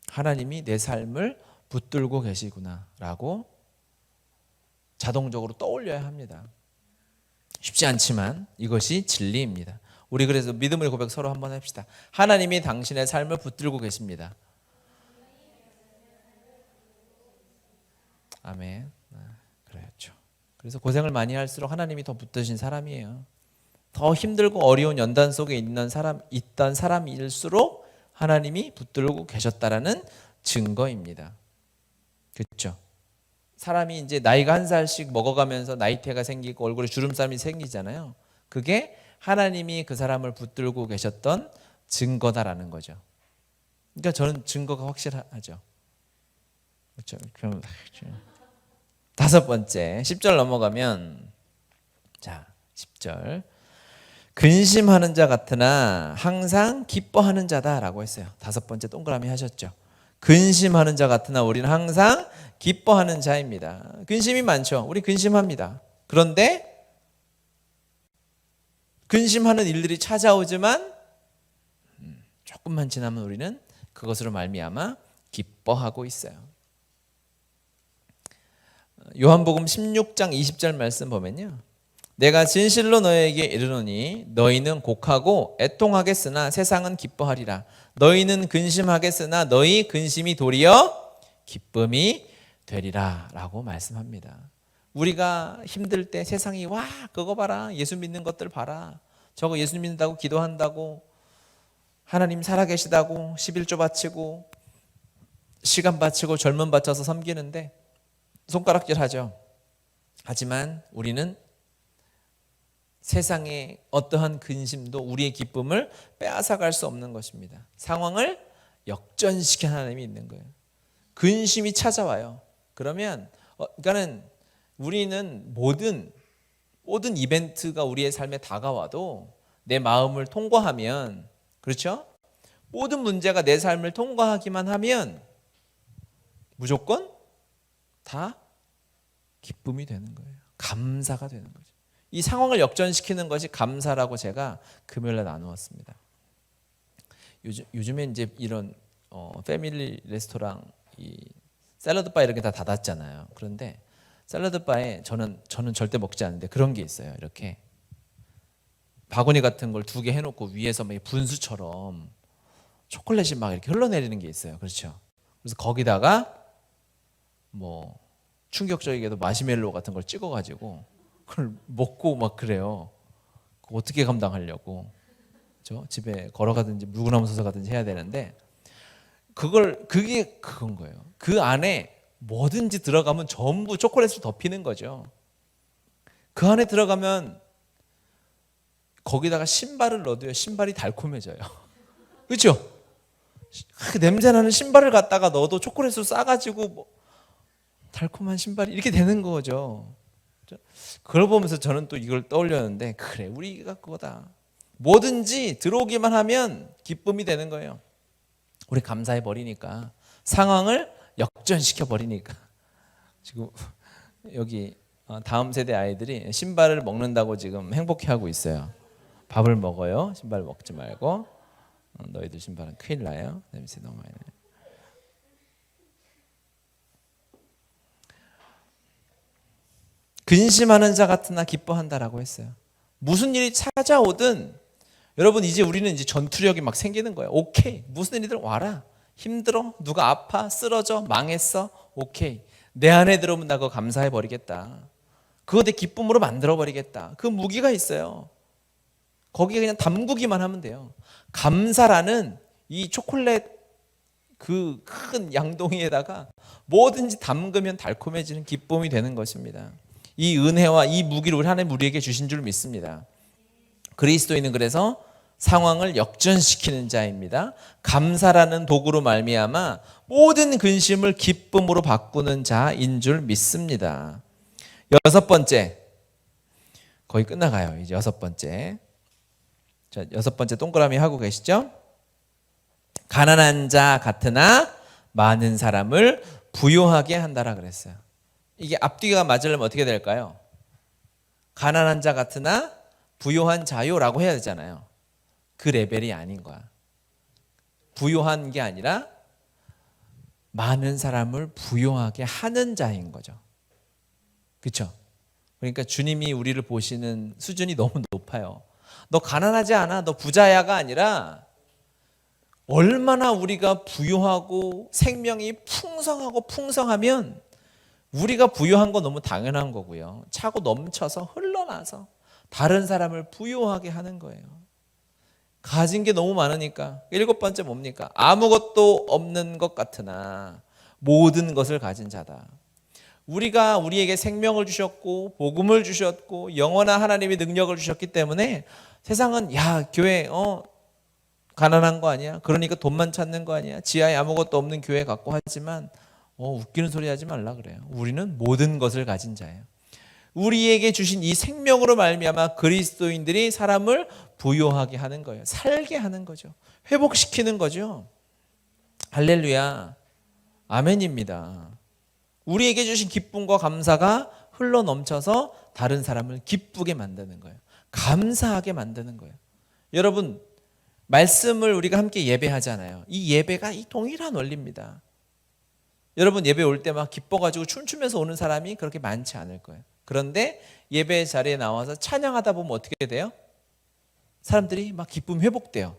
하나님이 내 삶을 붙들고 계시구나 라고 자동적으로 떠올려야 합니다. 쉽지 않지만 이것이 진리입니다. 우리 그래서 믿음의 고백 서로 한번 합시다. 하나님이 당신의 삶을 붙들고 계십니다. 아멘. 그렇죠. 그래서 고생을 많이 할수록 하나님이 더 붙드신 사람이에요. 더 힘들고 어려운 연단 속에 있던 사람일수록 하나님이 붙들고 계셨다라는 증거입니다. 그렇죠. 사람이 이제 나이가 한 살씩 먹어가면서 나이테가 생기고 얼굴에 주름살이 생기잖아요. 그게 하나님이 그 사람을 붙들고 계셨던 증거다라는 거죠. 그러니까 저는 증거가 확실하죠. 그렇죠. 그럼 다섯 번째 10절 넘어가면 자 10절 근심하는 자 같으나 항상 기뻐하는 자다라고 했어요. 다섯 번째 동그라미 하셨죠. 근심하는 자 같으나 우리는 항상 기뻐하는 자입니다. 근심이 많죠. 우리 근심합니다. 그런데 근심하는 일들이 찾아오지만 조금만 지나면 우리는 그것으로 말미암아 기뻐하고 있어요. 요한복음 16장 20절 말씀 보면요. 내가 진실로 너희에게 이르노니 너희는 곡하고 애통하겠으나 세상은 기뻐하리라. 너희는 근심하겠으나 너희 근심이 도리어 기쁨이 되리라 라고 말씀합니다. 우리가 힘들 때 세상이 와 그거 봐라 예수 믿는 것들 봐라 저거 예수 믿는다고 기도한다고 하나님 살아계시다고 11조 바치고 시간 바치고 젊음 바쳐서 섬기는데 손가락질 하죠. 하지만 우리는 세상의 어떠한 근심도 우리의 기쁨을 빼앗아갈 수 없는 것입니다. 상황을 역전시키는 하나님이 있는 거예요. 근심이 찾아와요. 그러면 그러니까는 우리는 모든 이벤트가 우리의 삶에 다가와도 내 마음을 통과하면 그렇죠? 모든 문제가 내 삶을 통과하기만 하면 무조건 다 기쁨이 되는 거예요. 감사가 되는 거죠. 이 상황을 역전시키는 것이 감사라고 제가 금요일에 나누었습니다. 요즘에 이제 이런 패밀리 레스토랑 이 샐러드 바 이런 게 다 닫았잖아요. 그런데 샐러드 바에 저는 절대 먹지 않는데 그런 게 있어요. 이렇게 바구니 같은 걸 2개 해놓고 위에서 막 분수처럼 초콜릿이 막 이렇게 흘러내리는 게 있어요. 그렇죠? 그래서 거기다가 뭐 충격적이게도 마시멜로 같은 걸 찍어가지고 그걸 먹고 막 그래요. 그거 어떻게 감당하려고? 그렇죠? 집에 걸어가든지 물구나무 서서 가든지 해야 되는데 그게 그건 거예요. 그 안에 뭐든지 들어가면 전부 초콜릿을 덮이는 거죠. 그 안에 들어가면 거기다가 신발을 넣어도요. 신발이 달콤해져요. 그렇죠? 그 냄새나는 신발을 갖다가 넣어도 초콜릿을 싸가지고 뭐 달콤한 신발이 이렇게 되는 거죠. 그걸 보면서 저는 또 이걸 떠올렸는데 그래 우리가 그거다. 뭐든지 들어오기만 하면 기쁨이 되는 거예요. 우리 감사해 버리니까 상황을 역전시켜 버리니까 지금 여기 다음 세대 아이들이 신발을 먹는다고 지금 행복해하고 있어요. 밥을 먹어요. 신발 먹지 말고. 너희들 신발은 큰일 나요. 냄새 너무 많이 나요. 근심하는 자 같으나 기뻐한다라고 했어요. 무슨 일이 찾아오든 여러분 이제 우리는 이제 전투력이 막 생기는 거예요. 오케이. 무슨 일이든 와라. 힘들어? 누가 아파? 쓰러져? 망했어? 오케이. 내 안에 들어오면 나 그거 감사해 버리겠다. 그거 내 기쁨으로 만들어 버리겠다. 그 무기가 있어요. 거기에 그냥 담그기만 하면 돼요. 감사라는 이 초콜릿 그 큰 양동이에다가 뭐든지 담그면 달콤해지는 기쁨이 되는 것입니다. 이 은혜와 이 무기를 하나님 우리에게 주신 줄 믿습니다. 그리스도인은 그래서 상황을 역전시키는 자입니다. 감사라는 도구로 말미암아 모든 근심을 기쁨으로 바꾸는 자인 줄 믿습니다. 여섯 번째, 거의 끝나가요. 이제 여섯 번째. 자, 여섯 번째 동그라미 하고 계시죠? 가난한 자 같으나 많은 사람을 부요하게 한다라 그랬어요. 이게 앞뒤가 맞으려면 어떻게 될까요? 가난한 자 같으나 부요한 자요라고 해야 되잖아요. 그 레벨이 아닌 거야. 부요한 게 아니라 많은 사람을 부요하게 하는 자인 거죠. 그렇죠? 그러니까 주님이 우리를 보시는 수준이 너무 높아요. 너 가난하지 않아? 너 부자야가 아니라 얼마나 우리가 부유하고 생명이 풍성하고 풍성하면 우리가 부유한 거 너무 당연한 거고요. 차고 넘쳐서 흘러나서 다른 사람을 부유하게 하는 거예요. 가진 게 너무 많으니까. 일곱 번째 뭡니까? 아무것도 없는 것 같으나 모든 것을 가진 자다. 우리가 우리에게 생명을 주셨고 복음을 주셨고 영원한 하나님의 능력을 주셨기 때문에 세상은 야 교회 가난한 거 아니야? 그러니까 돈만 찾는 거 아니야? 지하에 아무것도 없는 교회 같고 하지만 웃기는 소리 하지 말라 그래요. 우리는 모든 것을 가진 자예요. 우리에게 주신 이 생명으로 말미암아 그리스도인들이 사람을 부요하게 하는 거예요. 살게 하는 거죠. 회복시키는 거죠. 할렐루야. 아멘입니다. 우리에게 주신 기쁨과 감사가 흘러 넘쳐서 다른 사람을 기쁘게 만드는 거예요. 감사하게 만드는 거예요. 여러분, 말씀을 우리가 함께 예배하잖아요. 이 예배가 이 동일한 원리입니다. 여러분 예배 올 때 막 기뻐가지고 춤추면서 오는 사람이 그렇게 많지 않을 거예요. 그런데 예배 자리에 나와서 찬양하다 보면 어떻게 돼요? 사람들이 막 기쁨 회복돼요.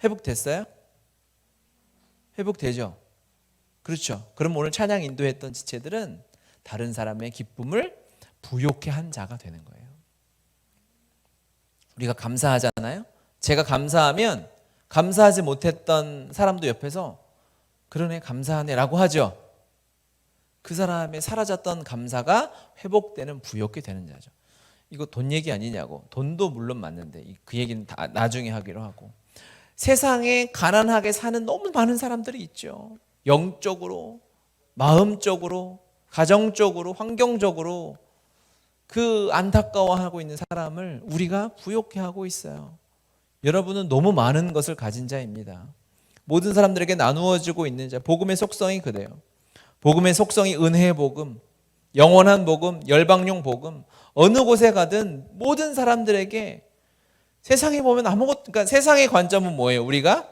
회복됐어요? 회복되죠? 그렇죠. 그럼 오늘 찬양 인도했던 지체들은 다른 사람의 기쁨을 부요케 한 자가 되는 거예요. 우리가 감사하잖아요. 제가 감사하면 감사하지 못했던 사람도 옆에서 그러네 감사하네 라고 하죠. 그 사람의 사라졌던 감사가 회복되는 부요케 되는 자죠. 이거 돈 얘기 아니냐고. 돈도 물론 맞는데 그 얘기는 다 나중에 하기로 하고. 세상에 가난하게 사는 너무 많은 사람들이 있죠. 영적으로, 마음적으로, 가정적으로, 환경적으로 그 안타까워하고 있는 사람을 우리가 부요케 하고 있어요. 여러분은 너무 많은 것을 가진 자입니다. 모든 사람들에게 나누어지고 있는 자. 복음의 속성이 그래요. 복음의 속성이 은혜의 복음, 영원한 복음, 열방용 복음. 어느 곳에 가든 모든 사람들에게 세상에 보면 아무것도, 그러니까 세상의 관점은 뭐예요? 우리가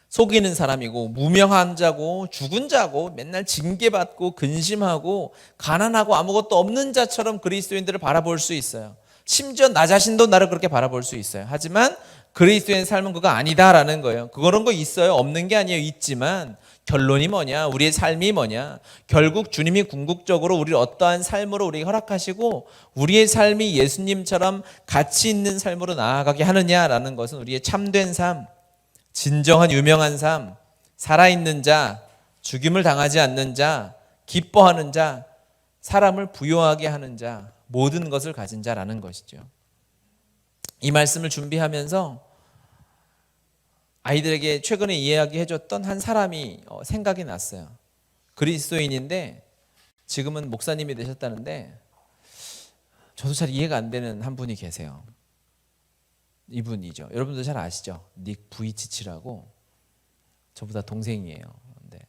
속이는 사람이고 무명한 자고 죽은 자고 맨날 징계받고 근심하고 가난하고 아무것도 없는 자처럼 그리스도인들을 바라볼 수 있어요. 심지어 나 자신도 나를 그렇게 바라볼 수 있어요. 하지만 그리스도인 삶은 그거 아니다라는 거예요. 그런 거 있어요. 없는 게 아니에요. 있지만 결론이 뭐냐? 우리의 삶이 뭐냐? 결국 주님이 궁극적으로 우리를 어떠한 삶으로 우리에게 허락하시고 우리의 삶이 예수님처럼 가치 있는 삶으로 나아가게 하느냐라는 것은 우리의 참된 삶, 진정한 유명한 삶, 살아있는 자, 죽임을 당하지 않는 자, 기뻐하는 자, 사람을 부요하게 하는 자, 모든 것을 가진 자라는 것이죠. 이 말씀을 준비하면서 아이들에게 최근에 이야기해줬던 한 사람이 생각이 났어요. 그리스도인인데 지금은 목사님이 되셨다는데 저도 잘 이해가 안 되는 한 분이 계세요. 이분이죠. 여러분도 잘 아시죠? 닉 부이치치라고. 저보다 동생이에요. 근데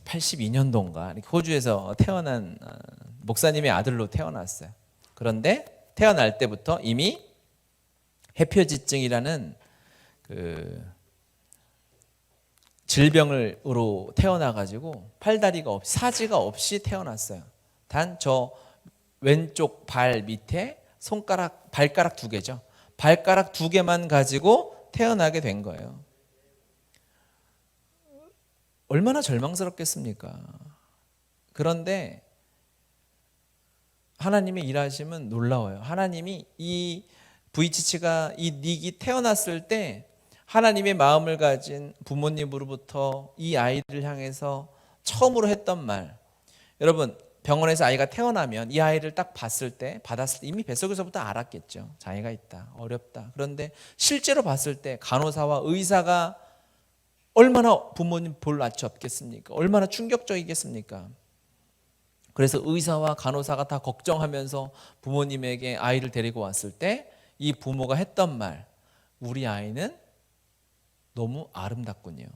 82년도인가 호주에서 태어난 목사님의 아들로 태어났어요. 그런데 태어날 때부터 이미 해표지증이라는 그 질병으로 태어나가지고 팔다리가 없이 사지가 없이 태어났어요. 단 저 왼쪽 발 밑에 손가락 발가락 2개죠. 발가락 2개만 가지고 태어나게 된 거예요. 얼마나 절망스럽겠습니까? 그런데 하나님의 일하심은 놀라워요. 하나님이 이 부이치치가 이 닉이 태어났을 때 하나님의 마음을 가진 부모님으로부터 이 아이를 향해서 처음으로 했던 말. 여러분, 병원에서 아이가 태어나면 이 아이를 딱 봤을 때 이미 뱃속에서부터 알았겠죠. 장애가 있다, 어렵다. 그런데 실제로 봤을 때 간호사와 의사가 얼마나 부모님 볼 낯이 없겠습니까? 얼마나 충격적이겠습니까? 그래서 의사와 간호사가 다 걱정하면서 부모님에게 아이를 데리고 왔을 때 이 부모가 했던 말, 우리 아이는 너무 아름답군요.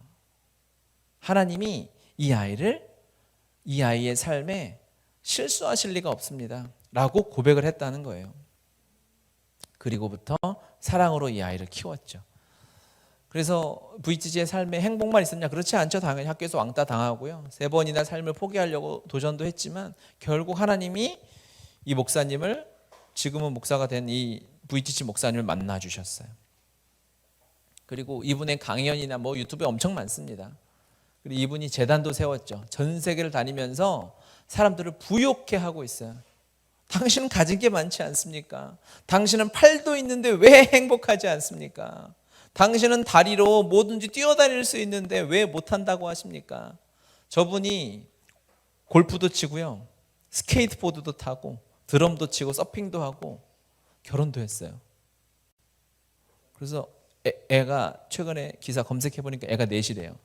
하나님이 이 아이의 삶에 실수하실 리가 없습니다 라고 고백을 했다는 거예요. 그리고부터 사랑으로 이 아이를 키웠죠. 그래서 VTG의 삶에 행복만 있었냐? 그렇지 않죠. 당연히 학교에서 왕따 당하고요. 3번이나 삶을 포기하려고 도전도 했지만 결국 하나님이 이 목사님을, 지금은 목사가 된 이 VTG 목사님을 만나 주셨어요. 그리고 이분의 강연이나 유튜브에 엄청 많습니다. 그리고 이분이 재단도 세웠죠. 전 세계를 다니면서 사람들을 부욕해 하고 있어요. 당신은 가진 게 많지 않습니까? 당신은 팔도 있는데 왜 행복하지 않습니까? 당신은 다리로 뭐든지 뛰어다닐 수 있는데 왜 못한다고 하십니까? 저분이 골프도 치고요, 스케이트보드도 타고 드럼도 치고 서핑도 하고 결혼도 했어요. 그래서 애가 최근에 기사 검색해 보니까 애가 4이래요.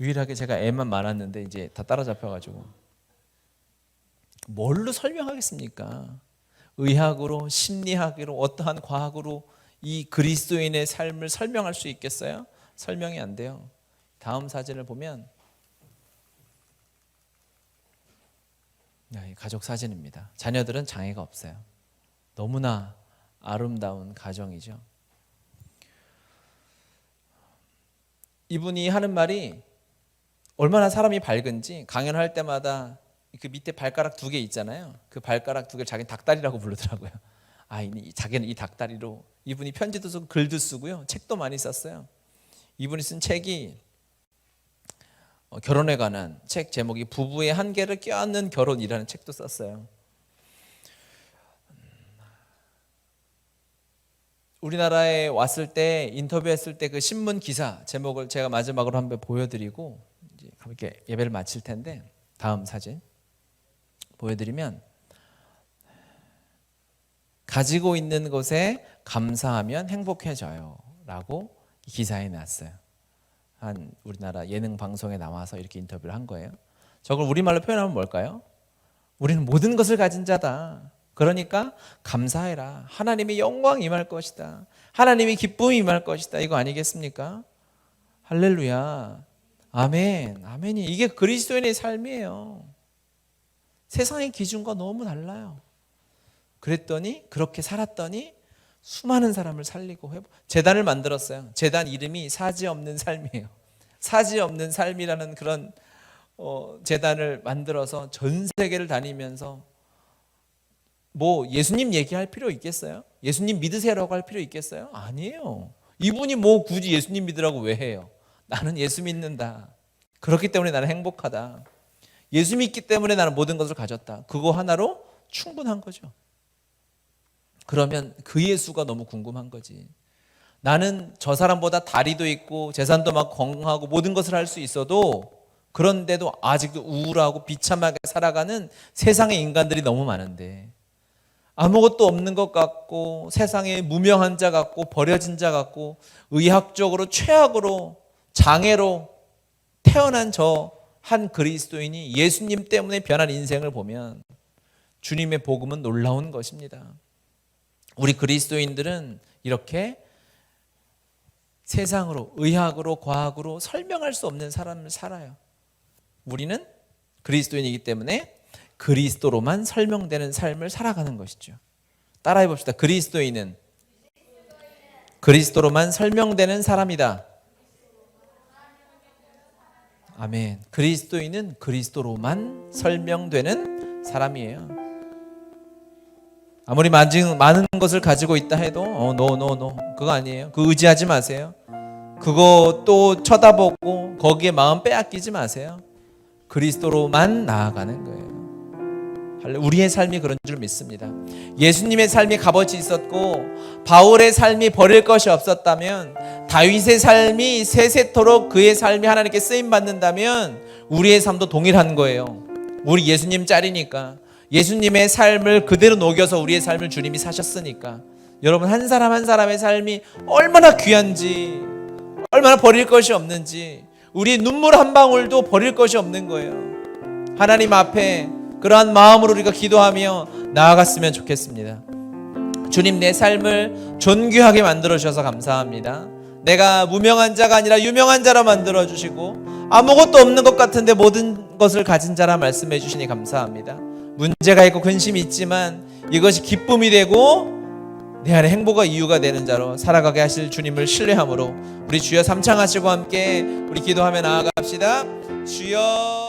유일하게 제가 애만 많았는데 이제 다 따라잡혀가지고. 뭘로 설명하겠습니까? 의학으로, 심리학으로, 어떠한 과학으로 이 그리스도인의 삶을 설명할 수 있겠어요? 설명이 안 돼요. 다음 사진을 보면 가족 사진입니다. 자녀들은 장애가 없어요. 너무나 아름다운 가정이죠. 이분이 하는 말이 얼마나 사람이 밝은지, 강연할 때마다 그 밑에 발가락 2개 있잖아요. 그 발가락 2개를 자기는 닭다리라고 부르더라고요. 자기는 이 닭다리로, 이분이 편지도 쓰고 글도 쓰고요, 책도 많이 썼어요. 이분이 쓴 책이 결혼에 관한 책, 제목이 부부의 한계를 껴안는 결혼이라는 책도 썼어요. 우리나라에 왔을 때, 인터뷰했을 때 그 신문 기사 제목을 제가 마지막으로 한번 보여드리고 이제 이렇게 예배를 마칠 텐데, 다음 사진 보여드리면, 가지고 있는 것에 감사하면 행복해져요 라고 기사에 났어요. 한 우리나라 예능 방송에 나와서 이렇게 인터뷰를 한 거예요. 저걸 우리말로 표현하면 뭘까요? 우리는 모든 것을 가진 자다. 그러니까 감사해라. 하나님의 영광이 임할 것이다. 하나님의 기쁨이 임할 것이다. 이거 아니겠습니까? 할렐루야. 아멘. 아멘이. 이게 그리스도인의 삶이에요. 세상의 기준과 너무 달라요. 그렇게 살았더니 수많은 사람을 살리고 재단을 만들었어요. 재단 이름이 사지 없는 삶이에요. 사지 없는 삶이라는 그런 재단을 만들어서 전 세계를 다니면서 예수님 얘기할 필요 있겠어요? 예수님 믿으세요라고 할 필요 있겠어요? 아니에요. 이분이 굳이 예수님 믿으라고 왜 해요? 나는 예수 믿는다. 그렇기 때문에 나는 행복하다. 예수 믿기 때문에 나는 모든 것을 가졌다. 그거 하나로 충분한 거죠. 그러면 그 예수가 너무 궁금한 거지. 나는 저 사람보다 다리도 있고 재산도 막 건강하고 모든 것을 할 수 있어도, 그런데도 아직도 우울하고 비참하게 살아가는 세상의 인간들이 너무 많은데, 아무것도 없는 것 같고 세상에 무명한 자 같고 버려진 자 같고 의학적으로 최악으로 장애로 태어난 저 한 그리스도인이 예수님 때문에 변한 인생을 보면 주님의 복음은 놀라운 것입니다. 우리 그리스도인들은 이렇게 세상으로, 의학으로, 과학으로 설명할 수 없는 삶을 살아요. 우리는 그리스도인이기 때문에 그리스도로만 설명되는 삶을 살아가는 것이죠. 따라해 봅시다. 그리스도인은 그리스도로만 설명되는 사람이다. 아멘. 그리스도인은 그리스도로만 설명되는 사람이에요. 아무리 많은 것을 가지고 있다 해도 노 그거 아니에요. 그거 의지하지 마세요. 그거 또 쳐다보고 거기에 마음 빼앗기지 마세요. 그리스도로만 나아가는 거예요. 우리의 삶이 그런 줄 믿습니다. 예수님의 삶이 값어치 있었고 바울의 삶이 버릴 것이 없었다면, 다윗의 삶이 세세토록 그의 삶이 하나님께 쓰임받는다면 우리의 삶도 동일한 거예요. 우리 예수님 짤이니까, 예수님의 삶을 그대로 녹여서 우리의 삶을 주님이 사셨으니까. 여러분, 한 사람 한 사람의 삶이 얼마나 귀한지, 얼마나 버릴 것이 없는지, 우리의 눈물 한 방울도 버릴 것이 없는 거예요. 하나님 앞에 그러한 마음으로 우리가 기도하며 나아갔으면 좋겠습니다. 주님, 내 삶을 존귀하게 만들어 주셔서 감사합니다. 내가 무명한 자가 아니라 유명한 자로 만들어 주시고 아무것도 없는 것 같은데 모든 것을 가진 자라 말씀해 주시니 감사합니다. 문제가 있고 근심이 있지만 이것이 기쁨이 되고 내 안에 행복과 이유가 되는 자로 살아가게 하실 주님을 신뢰함으로 우리 주여 삼창하시고 함께 우리 기도하며 나아갑시다. 주여.